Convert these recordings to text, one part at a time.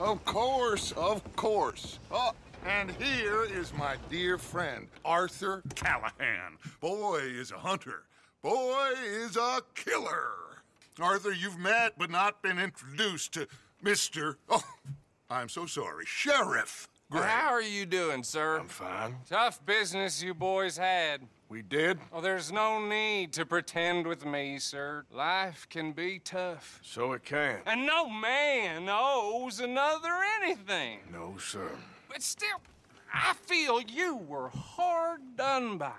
Of course, of course. Oh, and here is my dear friend, Arthur Callahan. Boy is a hunter. Boy is a killer. Arthur, you've met but not been introduced to Mr. Oh, I'm so sorry, Sheriff Gray. How are you doing, sir? I'm fine. Tough business you boys had. We did? Oh, there's no need to pretend with me, sir. Life can be tough. So it can. And no man owes another anything. No, sir. But still, I feel you were hard done by.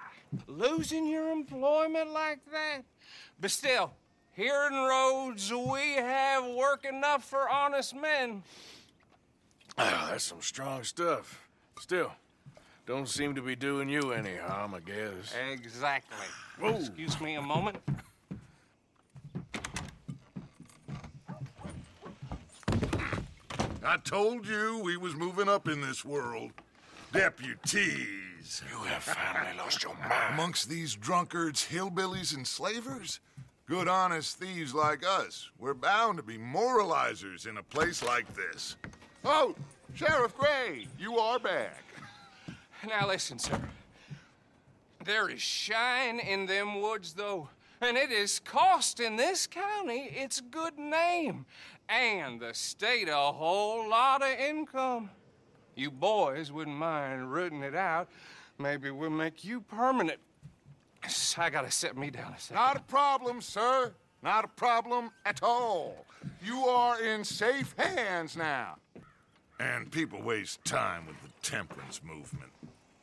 Losing your employment like that. But still, here in Rhodes, we have work enough for honest men. Oh, that's some strong stuff. Still, don't seem to be doing you any harm, I guess. Exactly. Whoa. Excuse me a moment. I told you we was moving up in this world. Deputies. You have finally lost your mind. Amongst these drunkards, hillbillies, and slavers? Good, honest thieves like us. We're bound to be moralizers in a place like this. Oh, Sheriff Gray, you are back. Now listen, sir. There is shine in them woods, though, and it is costing this county its good name and the state a whole lot of income. You boys wouldn't mind rooting it out. Maybe we'll make you permanent. I gotta set me down a second. Not a problem, sir. Not a problem at all. You are in safe hands now. And people waste time with the temperance movement.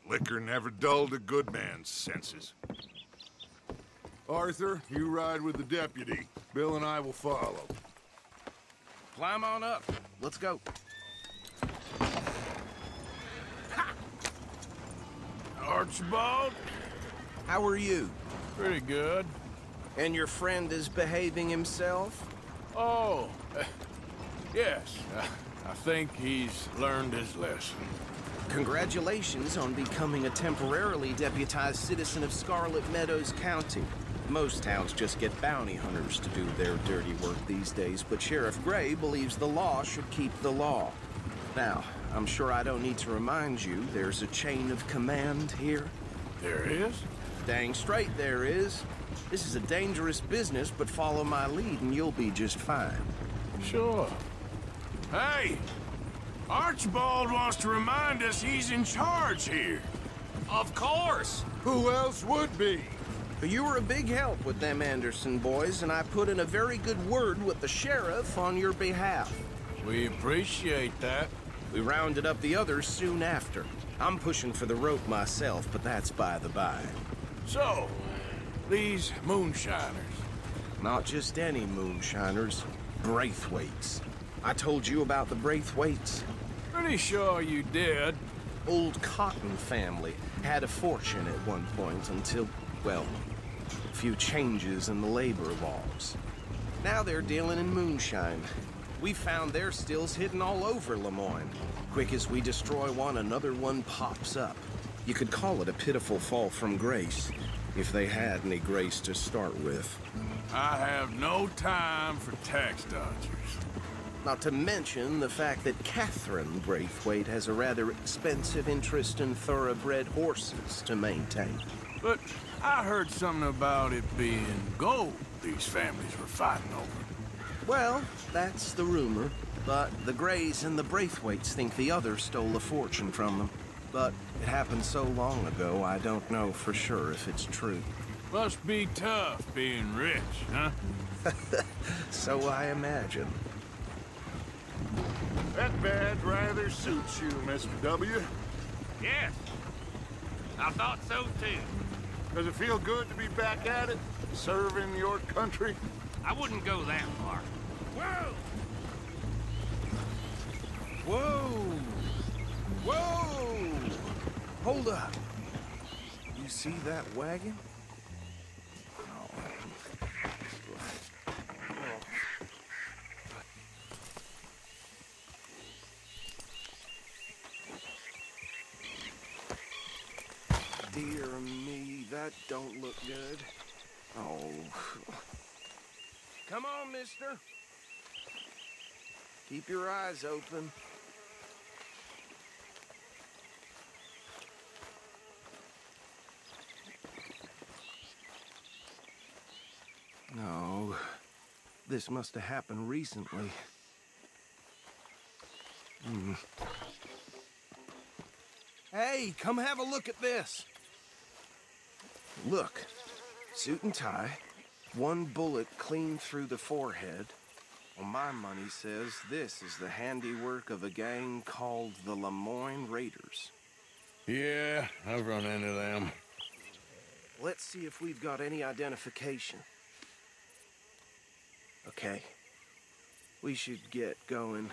Liquor never dulled a good man's senses. Arthur, you ride with the deputy. Bill and I will follow. Climb on up. Let's go. Archibald? How are you? Pretty good. And your friend is behaving himself? Oh, yes. I think he's learned his lesson. Congratulations on becoming a temporarily deputized citizen of Scarlet Meadows County. Most towns just get bounty hunters to do their dirty work these days, but Sheriff Gray believes the law should keep the law. Now, I'm sure I don't need to remind you there's a chain of command here. There is? Dang straight there is. This is a dangerous business, but follow my lead and you'll be just fine. Sure. Hey! Archibald wants to remind us he's in charge here. Of course. Who else would be? You were a big help with them Anderson boys, and I put in a very good word with the sheriff on your behalf. We appreciate that. We rounded up the others soon after. I'm pushing for the rope myself, but that's by the by. So, these moonshiners. Not just any moonshiners, Braithwaites. I told you about the Braithwaites. Pretty sure you did. Old Cotton family had a fortune at one point until, well, a few changes in the labor laws. Now they're dealing in moonshine. We found their stills hidden all over Lemoyne. Quick as we destroy one, another one pops up. You could call it a pitiful fall from grace, if they had any grace to start with. I have no time for tax dodgers. Not to mention the fact that Catherine Braithwaite has a rather expensive interest in thoroughbred horses to maintain. But I heard something about it being gold these families were fighting over. Well, that's the rumor. But the Grays and the Braithwaites think the other stole a fortune from them. But it happened so long ago, I don't know for sure if it's true. Must be tough being rich, huh? So I imagine. That badge rather suits you, Mr. W. Yes, I thought so too. Does it feel good to be back at it, serving your country? I wouldn't go that far. Whoa! Whoa! Whoa! Hold up. You see that wagon? Dear me, that don't look good. Oh. Come on, mister. Keep your eyes open. this must have happened recently. Hey, come have a look at this. Look, suit and tie, one bullet clean through the forehead. Well, my money says this is the handiwork of a gang called the Lemoyne Raiders. Yeah, I've run into them. Let's see if we've got any identification. Okay. We should get going.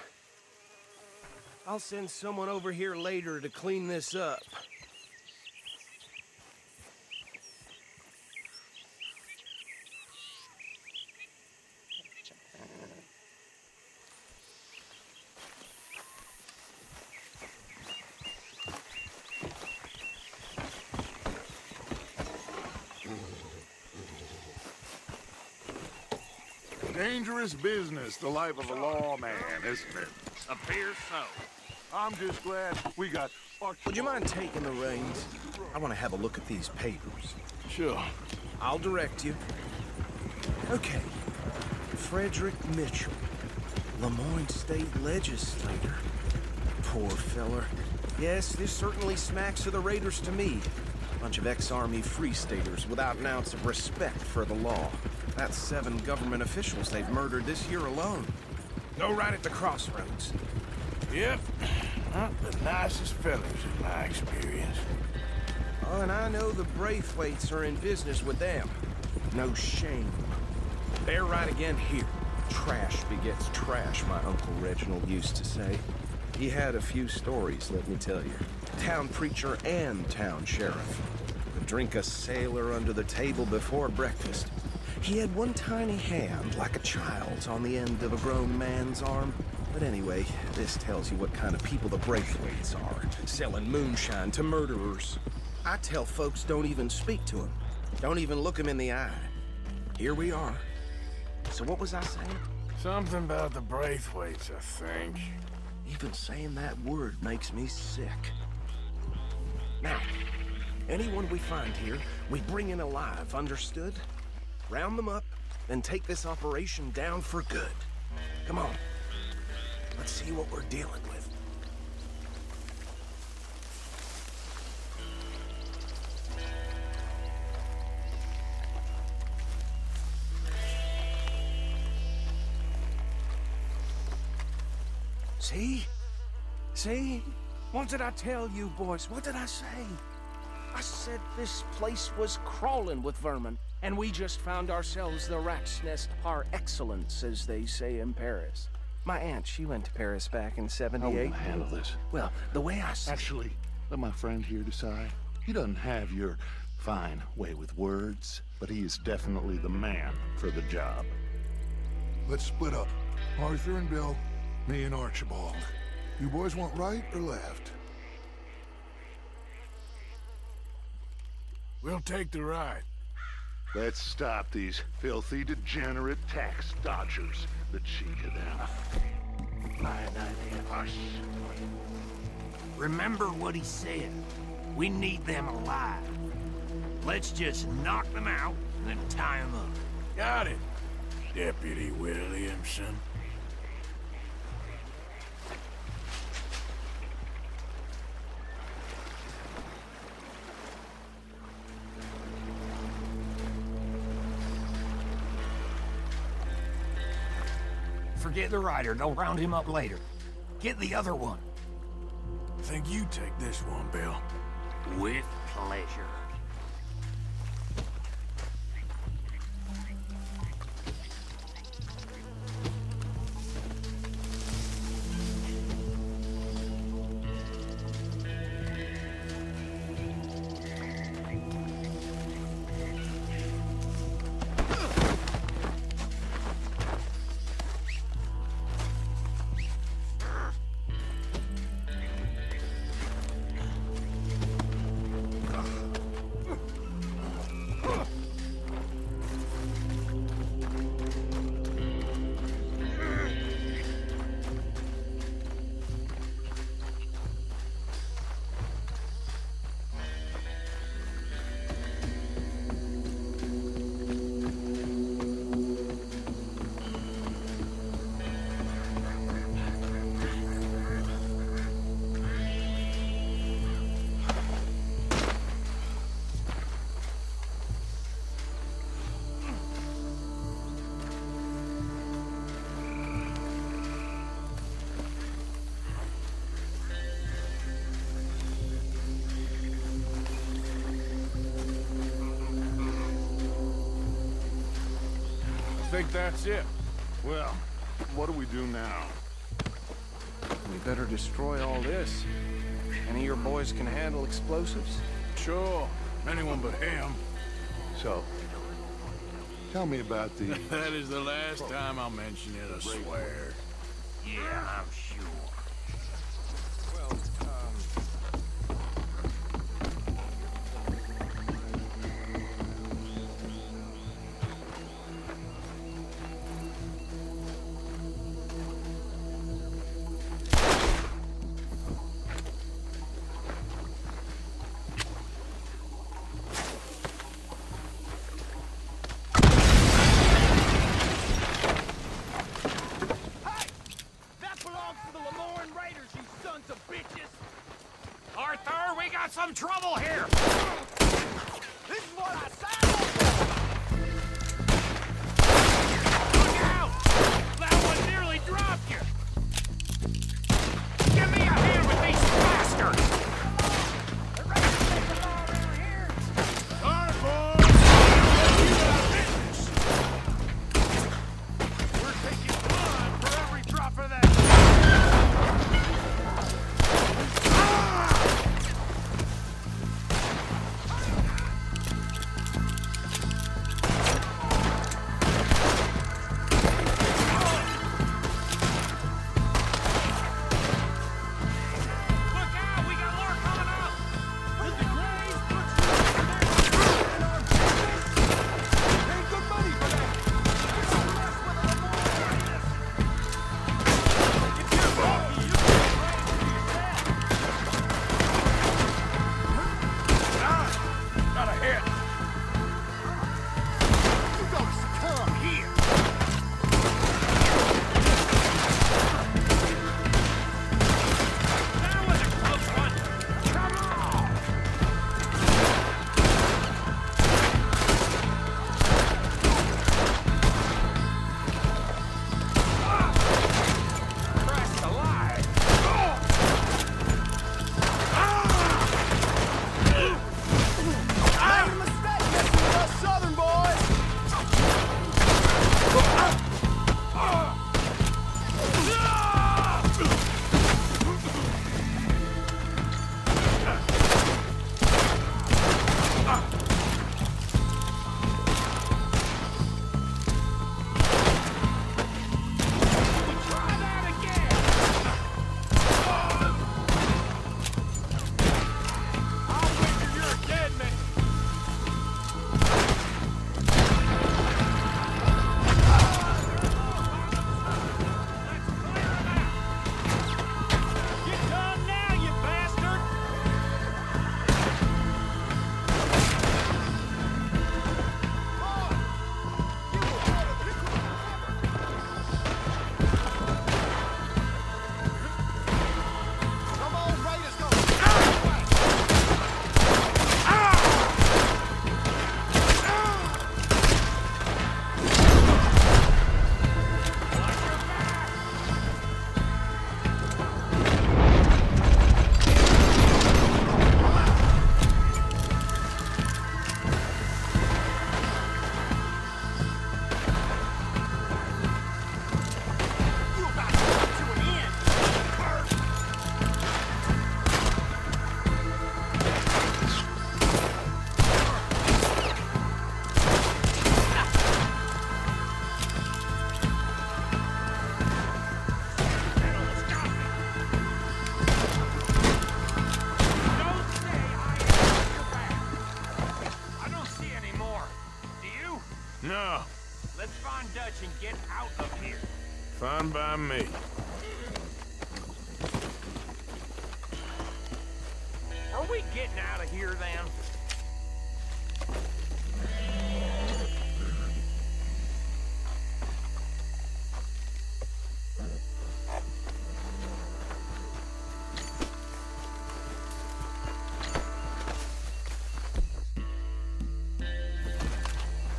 I'll send someone over here later to clean this up. Dangerous business, the life of a lawman, isn't it? Appears so. I'm just glad we got... Would you mind taking the reins? I want to have a look at these papers. Sure. I'll direct you. Okay. Frederick Mitchell, Lemoyne State Legislator. Poor feller. Yes, this certainly smacks of the Raiders to me. Bunch of ex-Army Free Staters without an ounce of respect for the law. That's 7 government officials they've murdered this year alone. Go right at the crossroads. Yep. Not the nicest fellows in my experience. Oh, and I know the Braithwaites are in business with them. No shame. They're right again here. Trash begets trash, my Uncle Reginald used to say. He had a few stories, let me tell you. Town preacher and town sheriff. Would drink a sailor under the table before breakfast. He had one tiny hand, like a child's, on the end of a grown man's arm. But anyway, this tells you what kind of people the Braithwaites are, selling moonshine to murderers. I tell folks don't even speak to him. Don't even look him in the eye. Here we are. So what was I saying? Something about the Braithwaites, I think. Even saying that word makes me sick. Now, anyone we find here, we bring in alive, understood? Round them up, then take this operation down for good. Come on. Let's see what we're dealing with. See? See? What did I tell you, boys? What did I say? I said this place was crawling with vermin, and we just found ourselves the rat's nest par excellence, as they say in Paris. My aunt, she went to Paris back in '78. I won't handle this. Well, the way I see Actually, let my friend here decide. He doesn't have your fine way with words, but he is definitely the man for the job. Let's split up. Arthur and Bill, me and Archibald. You boys want right or left? We'll take the ride. Let's stop these filthy, degenerate tax dodgers. The cheek of them. Fine idea. Hush. Remember what he said. We need them alive. Let's just knock them out and then tie them up. Got it, Deputy Williamson. Forget the rider. They'll round him up later. Get the other one. I think you take this one, Bill. With pleasure. think that's it. Well, what do we do now? We better destroy all this. Any of your boys can handle explosives? Sure. Anyone but him. So, tell me about the... That is the last time I'll mention it, I swear. Yeah, I'm sure. Well, Arthur, we got some trouble here! This is what I signed up for! Look out! That one nearly dropped you! Give me a hand with these bastards! They're ready to take the law around here! Sorry, boys! You got business! We're taking blood for every drop of that... No, Let's find Dutch and get out of here. fine by me. Are we getting out of here then?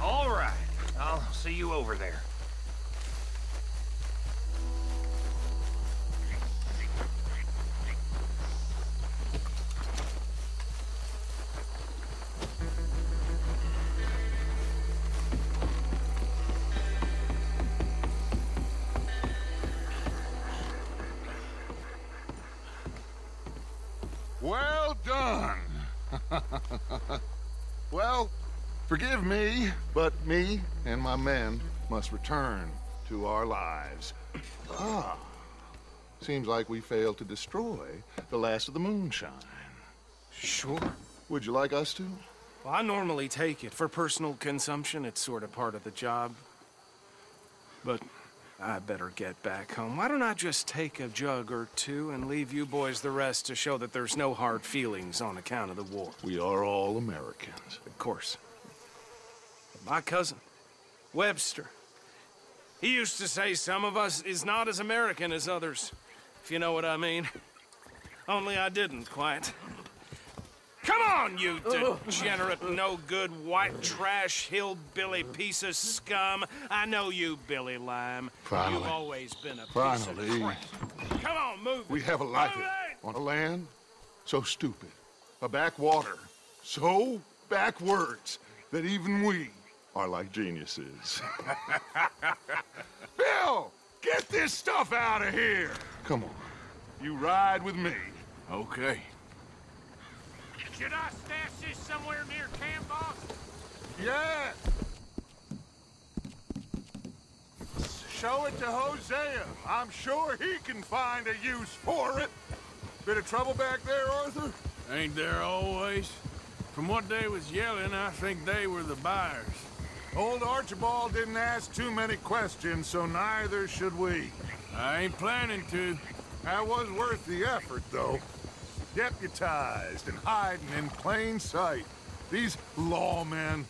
All right, I'll see you over there. Well, forgive me, but me and my men must return to our lives. Ah. Seems like we failed to destroy the last of the moonshine. Sure. Would you like us to? Well, I normally take it. For personal consumption, it's sort of part of the job. But I better get back home. Why don't I just take a jug or two and leave you boys the rest to show that there's no hard feelings on account of the war? We are all Americans. Of course. My cousin, Webster, he used to say some of us is not as American as others, if you know what I mean. Only I didn't quite. Come on, you degenerate, no-good, white trash, hillbilly piece of scum. I know you, Billy Lime. Finally. You've always been a piece Finally. of crap. Come on, move it. We have a life Move it! on a land so stupid, a backwater so backwards that even we are like geniuses. Bill, get this stuff out of here. Come on, you ride with me. Okay. Should I stash this somewhere near camp, boss? Yes. Show it to Hosea. I'm sure he can find a use for it. Bit of trouble back there, Arthur? Ain't there always? From what they was yelling, I think they were the buyers. Old Archibald didn't ask too many questions, so neither should we. I ain't planning to. That was worth the effort, though. Deputized and hiding in plain sight. These lawmen,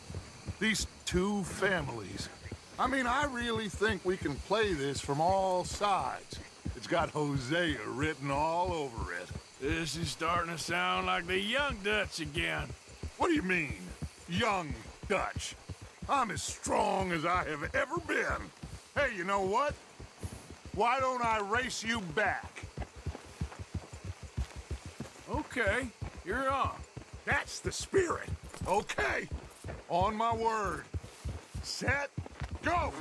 these two families. I mean, I really think we can play this from all sides. It's got Hosea written all over it. This is starting to sound like the Young Dutch again. What do you mean, young Dutch? I'm as strong as I have ever been. Hey, you know what? Why don't I race you back? Okay, you're on. That's the spirit. Okay, on my word. Set, go!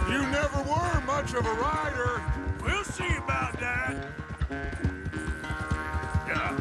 You never were much of a rider. We'll see about that. Yeah.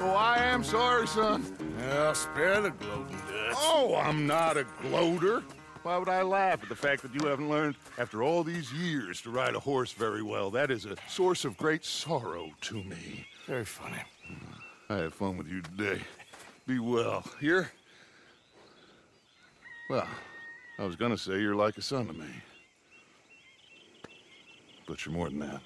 Oh, I am sorry, son. Well, spare the gloating Dutch. Oh, I'm not a gloater. Why would I laugh at the fact that you haven't learned, after all these years, to ride a horse very well? That is a source of great sorrow to me. Very funny. I had fun with you today. Be well. Here? Well, I was gonna say you're like a son to me. But you're more than that.